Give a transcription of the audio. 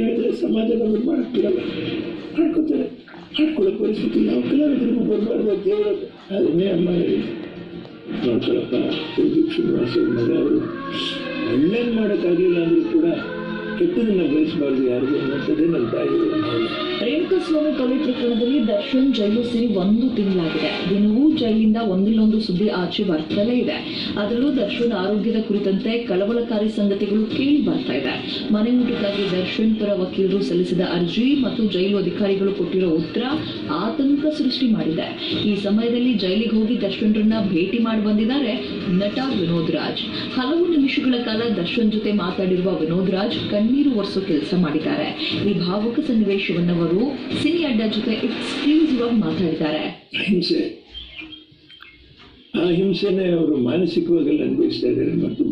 ಹೇಳಿದ್ರೆ ಸಮಾಜದಲ್ಲಿ ಮಾಡ್ತಿರಲ್ಲ, ಮಾಡ್ಕೋತಾರೆ. ಹಾಡ್ಕೊಳ್ಳೋ ಪರಿಸ್ಥಿತಿ ನಾವು ಕಲಾವಿದರಿಗೂ ಬರಬಾರ್ದು ದೇವರು. ಅದನ್ನೇ ಅಮ್ಮ ಹೇಳಿ, ನೋಡ್ಕೊಳಪ್ಪ ಶ್ರೀನಿವಾಸ ಮಗ ಅವರು ಒಳ್ಳೇದು ಮಾಡೋಕ್ಕಾಗಲಿಲ್ಲ ಅಂದ್ರೂ ಕೂಡ ಕೆಟ್ಟದನ್ನ ಬಯಸಬಾರ್ದು ಯಾರಿಗೂ ಅನ್ನೋದೇ ನನ್ನ ತಾಯಿ. ರೇಣುಕಾಸ್ವಾಮಿ ಕೊಲೆ ಪ್ರಕರಣದಲ್ಲಿ ದರ್ಶನ್ ಜೈಲು ಸೇರಿ 1 ತಿಂಗಳಾಗಿದೆ. ದಿನವೂ ಜೈಲಿಂದ ಒಂದಿಲ್ಲೊಂದು ಸುದ್ದಿ ಆಚೆ ಬರ್ತಲೇ ಇದೆ. ಅದರಲ್ಲೂ ದರ್ಶನ್ ಆರೋಗ್ಯದ ಕುರಿತಂತೆ ಕಳವಳಕಾರಿ ಸಂಗತಿಗಳು ಕೇಳಿ ಬರ್ತಾ ಇದೆ. ಮನೆ ಊಟಕ್ಕಾಗಿ ದರ್ಶನ್ ಪರ ವಕೀಲರು ಸಲ್ಲಿಸಿದ ಅರ್ಜಿ ಮತ್ತು ಜೈಲು ಅಧಿಕಾರಿಗಳು ಕೊಟ್ಟಿರೋ ಉತ್ತರ ಆತಂಕ ಸೃಷ್ಟಿ ಮಾಡಿದೆ. ಈ ಸಮಯದಲ್ಲಿ ಜೈಲಿಗೆ ಹೋಗಿ ದರ್ಶನ್ರನ್ನ ಭೇಟಿ ಮಾಡಿ ಬಂದಿದ್ದಾರೆ ನಟ ವಿನೋದ್ ರಾಜ್. ಹಲವು ನಿಮಿಷಗಳ ಕಾಲ ದರ್ಶನ್ ಜೊತೆ ಮಾತಾಡಿರುವ ವಿನೋದ್ ರಾಜ್ ಕಣ್ಣೀರು ಒರೆಸೋ ಕೆಲಸ ಮಾಡಿದ್ದಾರೆ. ಈ ಭಾವುಕ ಸನ್ನಿವೇಶವನ್ನವರು ಸಿನಿ ಅಡ್ಡ ಜೊತೆ ಎಕ್ಸ್ಕ್ಲೂಸಿವ್ ಆಗಿ ಮಾತಾಡಿದ್ದಾರೆ. ಆ ಹಿಂಸೆನೇ ಅವರು ಮಾನಸಿಕವಾಗಿ ಅನುಭವಿಸ್ತಾ ಇದ್ದಾರೆ ಮತ್ತು